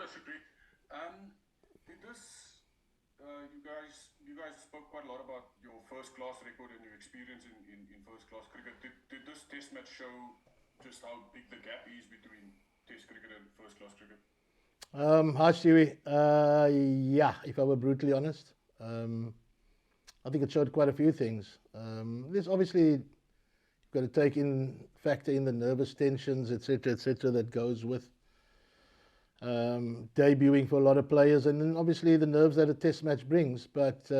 Shukri. Did this, you guys spoke quite a lot about your first class record and your experience in first class cricket. Did this test match show just how big the gap is between test cricket and first class cricket? Hi, Stewie. Yeah, if I were brutally honest, I think it showed quite a few things. There's obviously you've got to take in factor in the nervous tensions, etc., that goes with debuting for a lot of players, and then obviously the nerves that a test match brings. But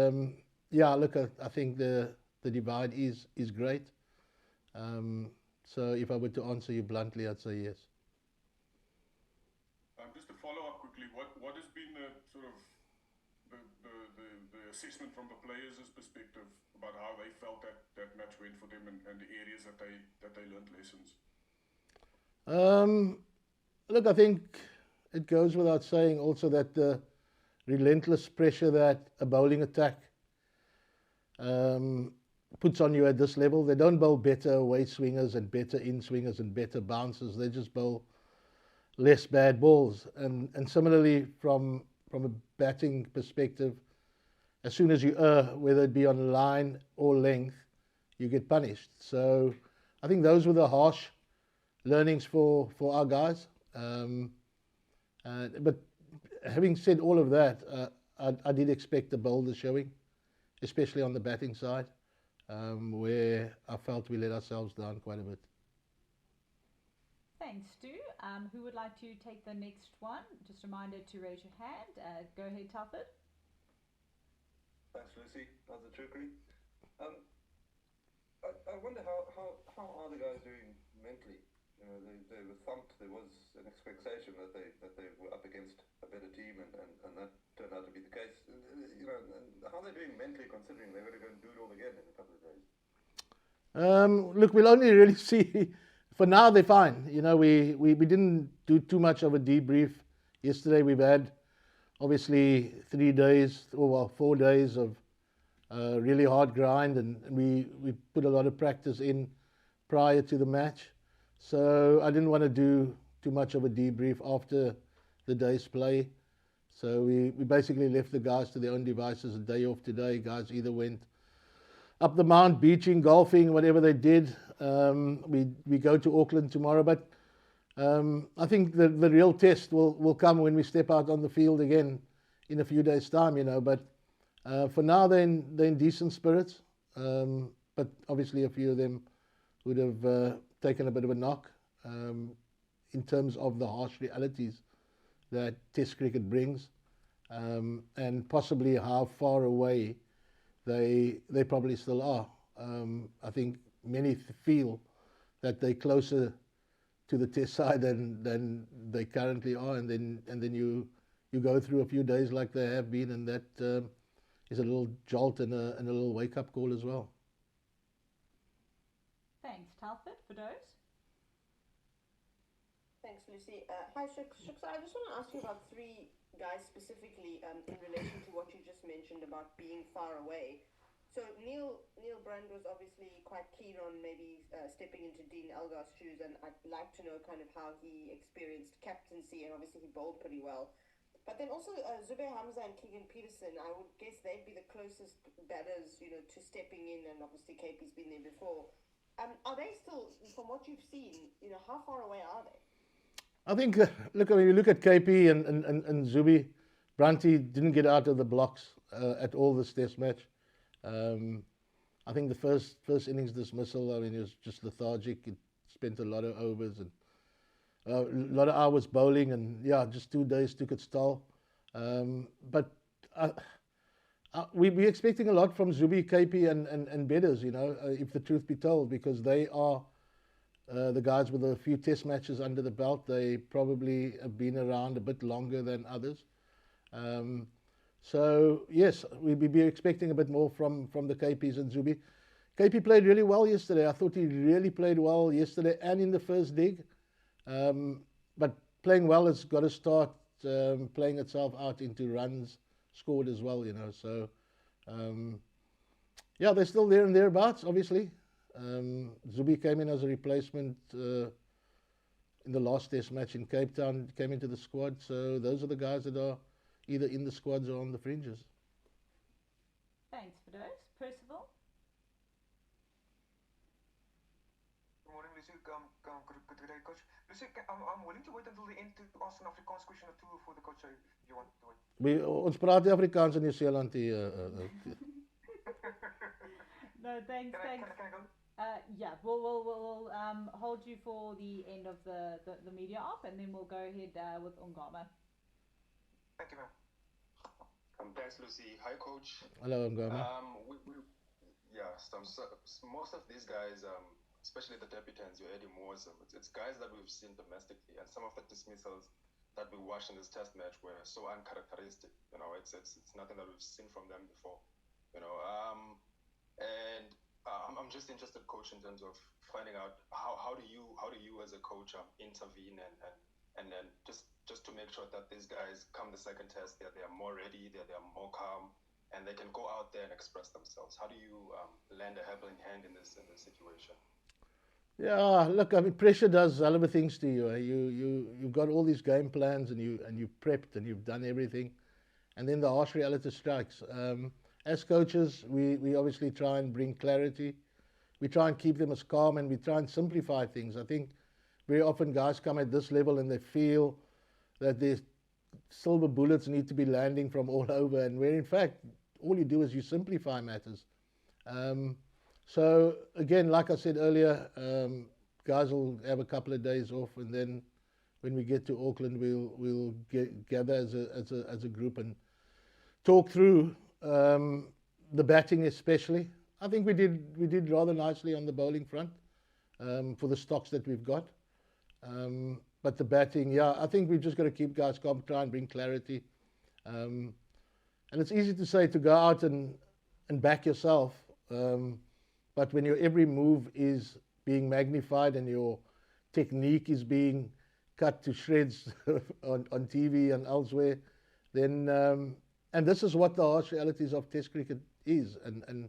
yeah, look, I think the divide is great. So if I were to answer you bluntly, I'd say yes. Just to follow up quickly, what has been the sort of the assessment from the players' perspective about how they felt that match went for them and the areas that they learned lessons? Um, Look, I think it goes without saying also that the relentless pressure that a bowling attack um, puts on you at this level. They don't bowl better away swingers and better in swingers and better bouncers. They just bowl less bad balls. And similarly, from a batting perspective, as soon as you err, whether it be on line or length, you get punished. So I think those were the harsh learnings for our guys. But having said all of that, I did expect a bolder showing, especially on the batting side, where I felt we let ourselves down quite a bit. Thanks, Stu. Who would like to take the next one? Just a reminder to raise your hand. Go ahead, Telford. Thanks, Lucy. How's the trickery? Um, I wonder how are the guys doing mentally? You know, they were thumped. There was an expectation that they were up against a better team, and that turned out to be the case. You know, and how are they doing mentally, considering they're going to go and do it all again in a couple of days? Look, we'll only really see. For now, they're fine. You know, we didn't do too much of a debrief yesterday. We've had obviously 3 days, or well, 4 days of really hard grind, and we put a lot of practice in prior to the match. So I didn't want to do too much of a debrief after the day's play. So we basically left the guys to their own devices a day off today. Guys either went up the mount, beaching, golfing, whatever they did. We go to Auckland tomorrow, but I think the real test will come when we step out on the field again in a few days' time, you know. But for now, they're in decent spirits. But obviously, a few of them would have taken a bit of a knock in terms of the harsh realities that Test cricket brings, and possibly how far away they probably still are. I think many feel that they're closer to the Test side than they currently are, and then you go through a few days like they have been, and that is a little jolt and a little wake up call as well. Thanks, Telford, for those. Thanks, Lucy. Hi, Shuk. I just want to ask you about three guys specifically in relation to what you just mentioned about being far away. So Neil Brand was obviously quite keen on maybe stepping into Dean Elgar's shoes, and I'd like to know kind of how he experienced captaincy, and obviously he bowled pretty well. But then also Zubair Hamza and Keegan Peterson, I would guess they'd be the closest batters, you know, to stepping in, and obviously KP's been there before. Are they still, from what you've seen, you know, how far away are they? I think, look, when you look at KP and Zubi, Branty didn't get out of the blocks at all this test match. I think the first innings dismissal, I mean, it was just lethargic. It spent a lot of overs and a lot of hours bowling, and yeah, just 2 days took its toll. But we're expecting a lot from Zubi, KP, and Bedders, you know, if the truth be told, because they are the guys with a few test matches under the belt. They probably have been around a bit longer than others. So yes, we'd be expecting a bit more from the KPs and Zubi. KP played really well yesterday. I thought he really played well yesterday and in the first dig. But playing well has got to start playing itself out into runs scored as well, you know. So yeah, they're still there and thereabouts, obviously. Zubi came in as a replacement in the last test match in Cape Town, came into the squad. So those are the guys that are either in the squads or on the fringes. Thanks for those. Percival? Good morning, Lucy. Good day, coach. Lucy, I'm willing to wait until the end to ask an Afrikaans question or two for the coach if you want to wait. Ons praat nie Afrikaans in New Zealand hier. No, thanks. Can I go? Yeah, we'll hold you for the end of the media op, and then we'll go ahead with Ongama. Thank you, ma'am. Thanks, Lucy. Hi, coach. Hello, Ongama. Most of these guys, especially the debutants, you're adding more. It's guys that we've seen domestically, and some of the dismissals that we watched in this test match were so uncharacteristic. You know, it's nothing that we've seen from them before. You know, I'm just interested, coach, in terms of finding out how do you as a coach intervene and then just to make sure that these guys come the second test, they are more ready, they are more calm, and they can go out there and express themselves. How do you lend a helping hand in this situation? Yeah, look, I mean, pressure does hell of a things to you. You've got all these game plans and you prepped and you've done everything, and then the harsh reality strikes. As coaches, we obviously try and bring clarity. We try and keep them as calm, and we try and simplify things. I think very often guys come at this level and they feel that their silver bullets need to be landing from all over, and where in fact all you do is you simplify matters. So again, like I said earlier, guys will have a couple of days off, and then when we get to Auckland, we'll gather as a group and talk through the batting especially. I think we did rather nicely on the bowling front for the stocks that we've got. But the batting, yeah, I think we've just got to keep guys calm, try and bring clarity. And it's easy to say to go out and back yourself, but when your every move is being magnified and your technique is being cut to shreds on TV and elsewhere, then and this is what the harsh realities of Test cricket is, and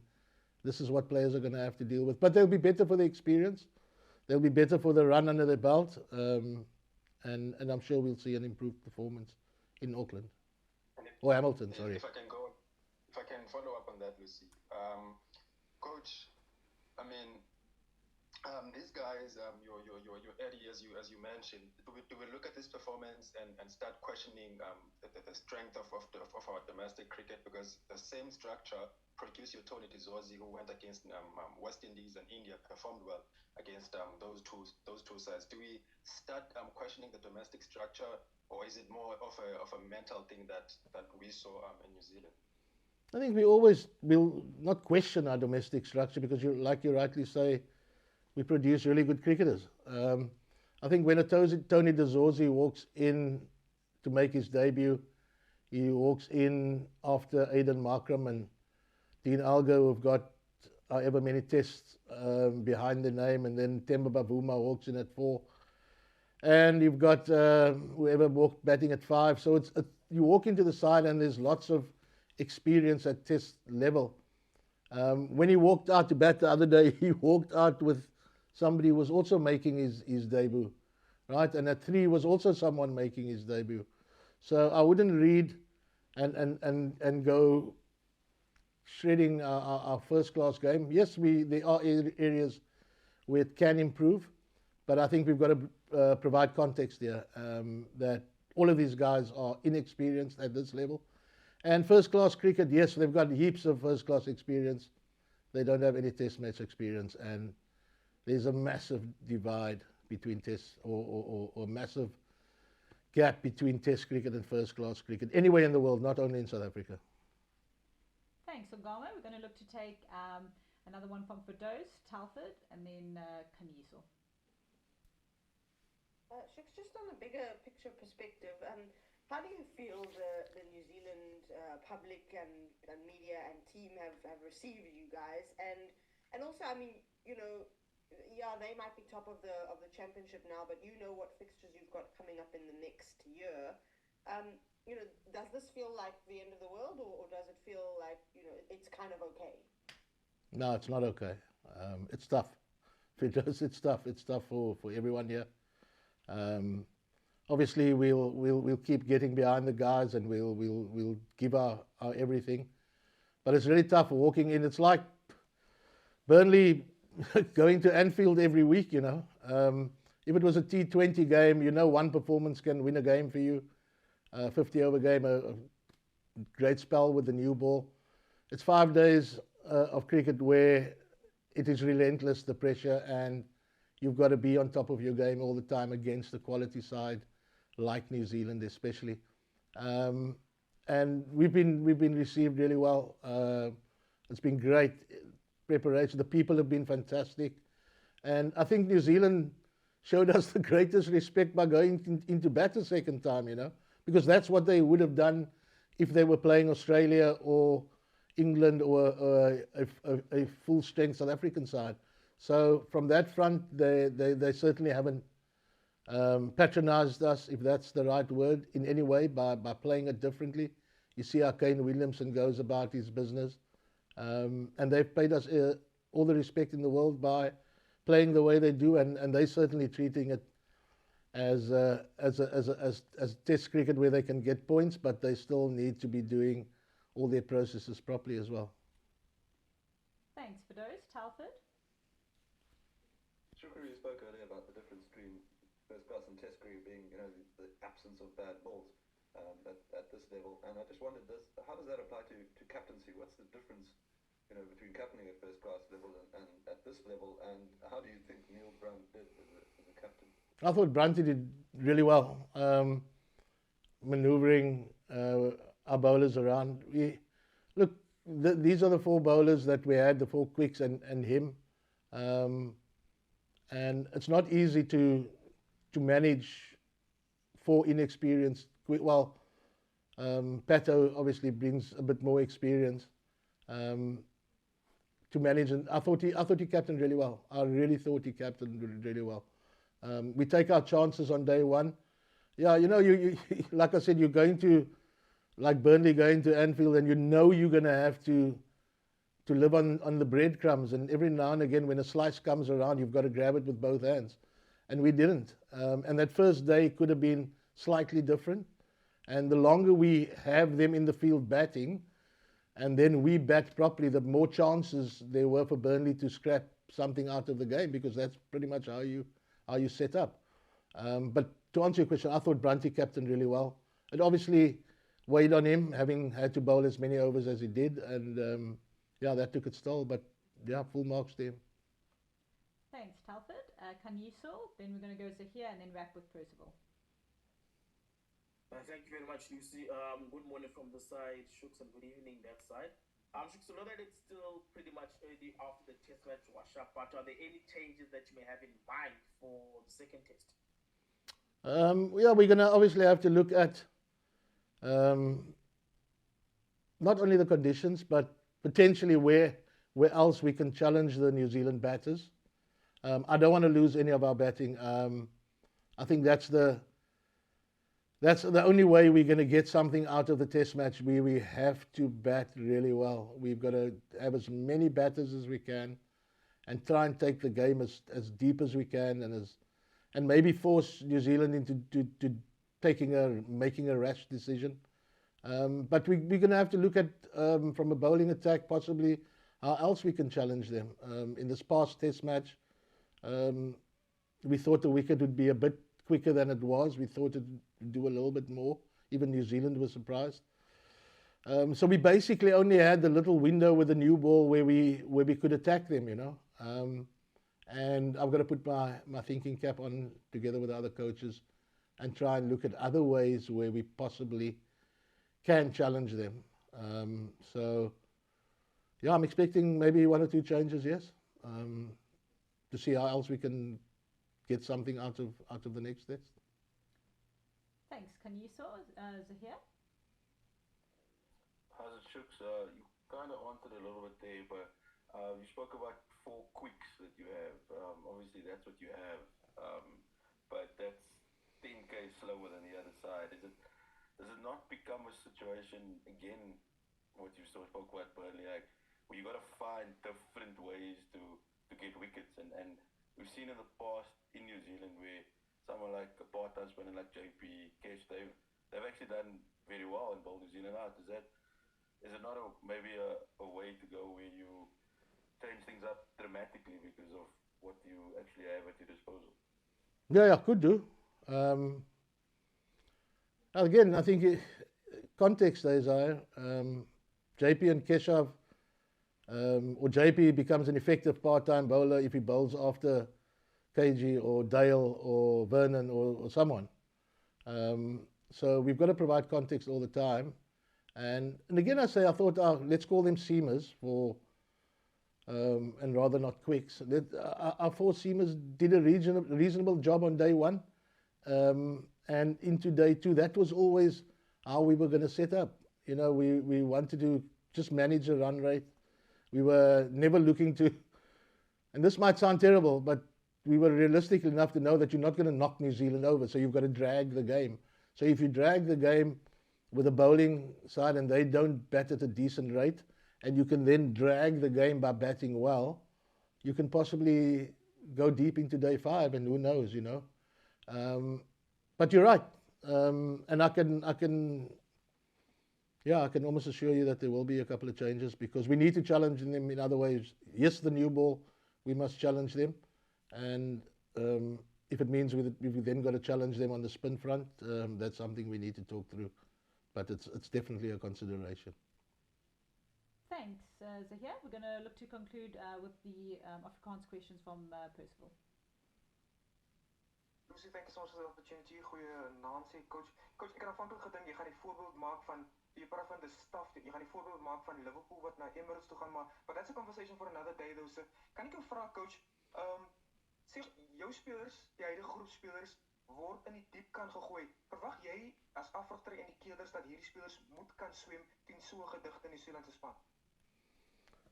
this is what players are going to have to deal with. But they'll be better for the experience. They'll be better for the run under their belt, and I'm sure we'll see an improved performance in Auckland or Hamilton. Sorry. If I can follow up on that, Lucy. Coach, I mean, these guys, your Eddie, as you mentioned, do we look at this performance and start questioning the strength of our domestic cricket, because the same structure produced your Tony Dizorzi, who went against West Indies and India, performed well against those two sides. Do we start questioning the domestic structure, or is it more of a mental thing that we saw in New Zealand? I think we always will not question our domestic structure, because like you rightly say, we produce really good cricketers. I think when Tony Dizorzi walks in to make his debut, he walks in after Aidan Markram and Dean Algo have got however many tests behind the name, and then Temba Bavuma walks in at 4. And you've got whoever walked batting at 5. So it's you walk into the side and there's lots of experience at test level. When he walked out to bat the other day, he walked out with somebody who was also making his debut, right? And at 3 was also someone making his debut. So I wouldn't read and go shredding our first class game. Yes, there are areas where it can improve, but I think we've got to provide context here that all of these guys are inexperienced at this level. And first class cricket, yes, they've got heaps of first class experience. They don't have any test match experience, and there's a massive divide between tests, or massive gap between test cricket and first class cricket anywhere in the world, not only in South Africa. Thanks, Ongama. We're going to look to take another one from Firdous, Telford, and then Kaniso. Shukri, just on a bigger picture perspective, how do you feel the New Zealand public and media and team have received you guys? And also, I mean, you know, yeah, they might be top of the championship now, but you know what fixtures you've got coming up in the next year. You know, does this feel like the end of the world, or does it feel like, you know, it's kind of okay? No, it's not okay. It's tough. It's tough. It's tough for everyone here. Um, Obviously, we'll keep getting behind the guys and we'll give our everything. But it's really tough walking in. It's like Burnley going to Anfield every week, you know. If it was a T20 game, you know one performance can win a game for you. 50 over game, a great spell with the new ball. It's 5 days of cricket where it is relentless, the pressure, and you've got to be on top of your game all the time against the quality side, like New Zealand especially. And we've been received really well. It's been great preparation. The people have been fantastic. And I think New Zealand showed us the greatest respect by going into bat the second time, you know, because that's what they would have done if they were playing Australia or England or a full-strength South African side. So from that front, they certainly haven't patronized us, if that's the right word, in any way by playing it differently. You see how Kane Williamson goes about his business. And they've paid us all the respect in the world by playing the way they do, and they're certainly treating it as Test cricket where they can get points, but they still need to be doing all their processes properly as well. Thanks, Fidoz. Talford? Shukri, you spoke earlier about the difference between first class and Test cricket being, you know, the absence of bad balls at this level, and I just wondered how does that apply to captaincy? What's the difference, you know, between captaining at first class level and at this level, and how do you think Neil Brown did as a captain? I thought Brunty did really well, maneuvering our bowlers around. These are the 4 bowlers that we had, the 4 quicks and him. And it's not easy to manage 4 inexperienced. Well, Pato obviously brings a bit more experience to manage, and I thought he captained really well. I really thought he captained really well. We take our chances on day one. Yeah, you know, you like I said, you're going to, like Burnley going to Anfield, and you know you're going to have to live on the breadcrumbs, and every now and again when a slice comes around, you've got to grab it with both hands. And we didn't. And that first day could have been slightly different. And the longer we have them in the field batting, and then we bat properly, the more chances there were for Burnley to scrap something out of the game, because that's pretty much how you set up. But to answer your question, I thought Brunty captained really well. It obviously weighed on him, having had to bowl as many overs as he did, and yeah, that took its toll. But yeah, full marks to him. Thanks, Talford. Kanyiso, then we're going to go Zahir and then wrap with Percival. Thank you very much, Lucy. Good morning from the side, Shooks, and good evening that side. Shooks, I know that it's still pretty much early after the test match wash up, but are there any changes that you may have in mind for the second test? Yeah, we're going to obviously have to look at not only the conditions, but potentially where else we can challenge the New Zealand batters. I don't want to lose any of our batting. I think that's the only way we're going to get something out of the test match. We have to bat really well. We've got to have as many batters as we can and try and take the game as deep as we can, and maybe force New Zealand into making a rash decision. But we're going to have to look at, from a bowling attack, possibly how else we can challenge them. In this past test match, we thought the wicket would be a bit quicker than it was. We thought it would do a little bit more. Even New Zealand was surprised. So we basically only had the little window with the new ball where we could attack them, you know. And I've got to put my thinking cap on together with the other coaches and try and look at other ways where we possibly can challenge them. So yeah, I'm expecting maybe 1 or 2 changes, yes, to see how else we can get something out of the next test. Thanks, Kanyiso. Zahir? How's it, Shooks? You kind of answered a little bit there, but you spoke about 4 quicks that you have. Obviously, that's what you have, but that's 10k slower than the other side. Does it not become a situation again? What you spoke about Burnley, like where you got to find different ways to get wickets, and we've seen in the past in New Zealand where someone like a part-time spinner like JP, Kesh, they've actually done very well in Bowl New Zealand out. Is it not maybe a way to go where you change things up dramatically because of what you actually have at your disposal? Yeah, could do. Again, I think context is JP and Keshav, or JP becomes an effective part-time bowler if he bowls after KG or Dale or Vernon or someone. So we've got to provide context all the time. And again, I thought, let's call them seamers and rather not quicks. Our 4 seamers did a reasonable job on day 1. And into day 2, that was always how we were going to set up. You know, we wanted to just manage the run rate. We were never looking to, and this might sound terrible, but we were realistic enough to know that you're not going to knock New Zealand over, so you've got to drag the game. So if you drag the game with a bowling side and they don't bat at a decent rate, and you can then drag the game by batting well, you can possibly go deep into day 5, and who knows, you know. But you're right, and I can almost assure you that there will be a couple of changes because we need to challenge them in other ways. Yes, the new ball, we must challenge them, and if it means we've then got to challenge them on the spin front, that's something we need to talk through. But it's definitely a consideration. Thanks, Zahir. We're going to look to conclude with the Afrikaans questions from Percival. Lucy, thank you so much for the opportunity. Goeienaand, coach. Coach, ek het aanvanklik gedink jy gaan die voorbeeld maak van die praat van die staf, jy gaan die voorbeeld maak van Liverpool wat na Emirates toe gaan, maar but that's a conversation for another day though. So, kan ek jou vra, coach, sê jou spelers, die huidige groep spelers word in die diepkant gegooi. Verwag jy as afrigter en die keerders dat hierdie spelers moet kan swem teen so 'n gedigte Nieu-Seelandse span?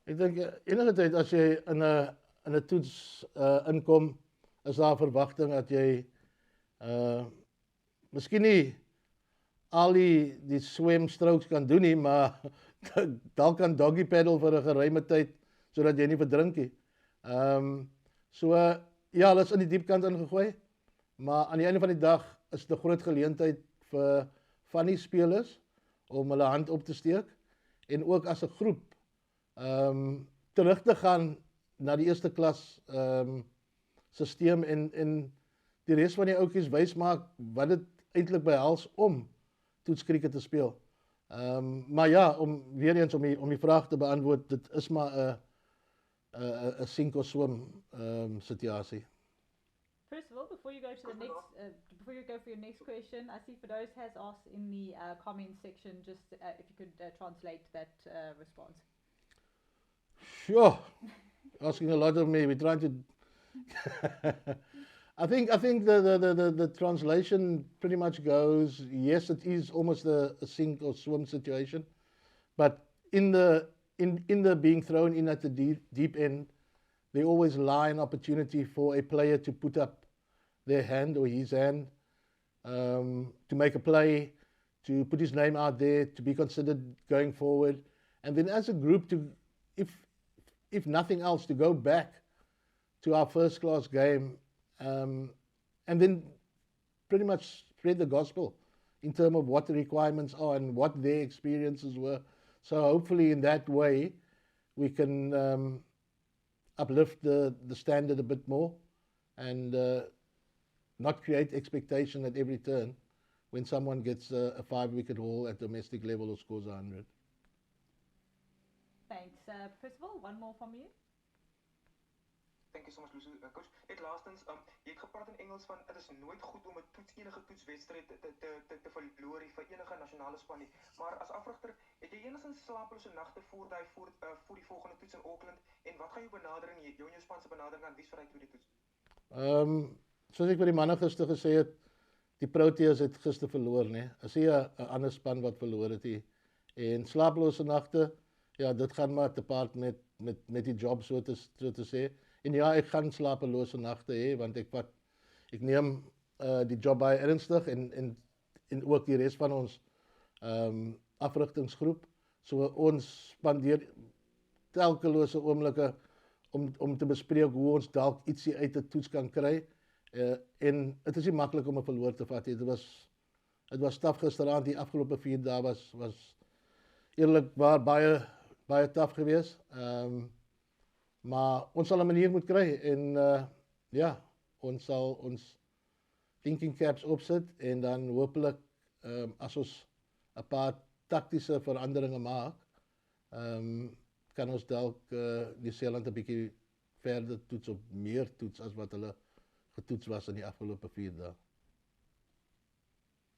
Ek dink enige tyd as jy in 'n toets inkom, is daar verwagting dat jy miskien nie al die swemstrokes kan doen nie, maar dalk kan doggy paddle vir 'n geruime tyd sodat jy nie verdrink nie. Ja, hulle is in die diepkant ingegooi, maar aan die einde van die dag is dit 'n groot geleentheid vir van die spelers om hulle hand op te steek en ook as 'n groep terug te gaan na die eerste klas stelsel en die res van die ouetjies wys maak wat dit eintlik behels om toetskriket te speel. Maar ja, om die vraag te beantwoord, dit is maar 'n sink or swim situasie. First of all, before you go for your next question, I see Firdous has asked in the comment section just if you could translate that response. Sure, asking a lot of me. We're trying to. I think the translation pretty much goes, yes, it is almost a sink or swim situation, but in the being thrown in at the deep end, they always lie an opportunity for a player to put up their hand or his hand to make a play, to put his name out there, to be considered going forward, and then as a group to, if nothing else, to go back to our first class game and then pretty much spread the gospel in terms of what the requirements are and what their experiences were. So hopefully in that way we can uplift the standard a bit more and not create expectation at every turn when someone gets a 5-wicket haul at domestic level or scores 100. Thanks. Percival, one more from you. Thank you so much, Lucy. Coach, net laastens, jy het gepraat in Engels van dit is nooit goed om enige toetswedstryd te verloor vir enige nasionale span nie. Maar as afrigter, het jy enigstens slapelose nagte voor die volgende toets in Auckland en wat gaan jou benadering, jou en jou span se benadering aan wie vir hy tweede toets? Soos ek vir die manne gister gesê het, die Proteas het gister verloor, né? As jy 'n ander span wat verloor het hier. En slapelose nagte, ja, dit gaan maar te paart met die job so te sê. En ja, ek gaan slapelose nagte hê want ek neem die job baie ernstig en ook die res van ons afrigtingsgroep. So ons spandeer telkelose oomblikke om te bespreek hoe ons dalk ietsie uit 'n toets kan kry En het is nie maklik om 'n verloor te vat nie. Dit was taaf gisteraand, die afgelope 4 dae was eerlikwaar baie taaf geweest. Maar ons sal 'n manier moet kry en ja, ons sal ons thinking caps opsit en dan hopelik as ons 'n paar taktiese veranderinge maak, kan ons dalk Nieu-Seeland 'n bietjie verder toets op meer toets as wat hulle getoets was in die afgelope 4 dae.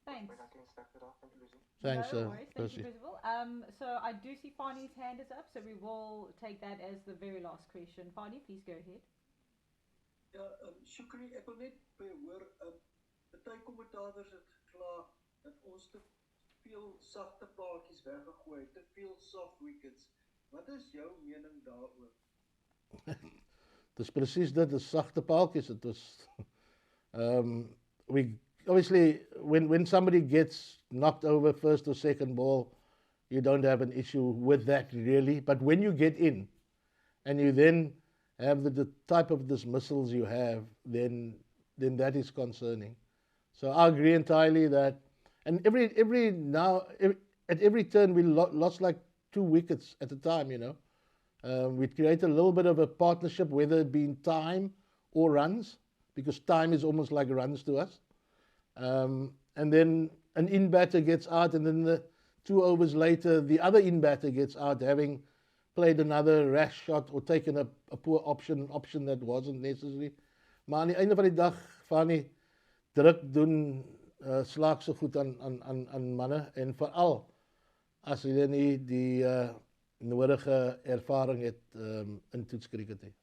Thanks. Thanks, no worries. Thank Percy. you, Percival. So I do see Fani's hand is up, so we will take that as the very last question. Fani, please go ahead. Ja, Shukri, ek wil net by hoor, party kommentators het gekla dat ons te veel sagte paadjies weggegooi het, te veel soft wickets. Wat is jou mening daaroor? Dis presies dit, dis sagte paaltjies. Dit was we obviously when somebody gets knocked over first or second ball, you don't have an issue with that really, but when you get in and you then have the type of dismissals you have, then that is concerning. So I agree entirely that, and at every turn we lost like 2 wickets at a time, you know. We create a little bit of a partnership, whether it be in time or runs, because time is almost like runs to us. And then an in-batter gets out, and then 2 overs later, the other in-batter gets out, having played another rash shot or taken a poor option that wasn't necessary. Maar aan die einde van die dag, Fani, druk doen slaag so goed aan manne, en veral as hulle nie die nodige ervaring het in toetskriket nie.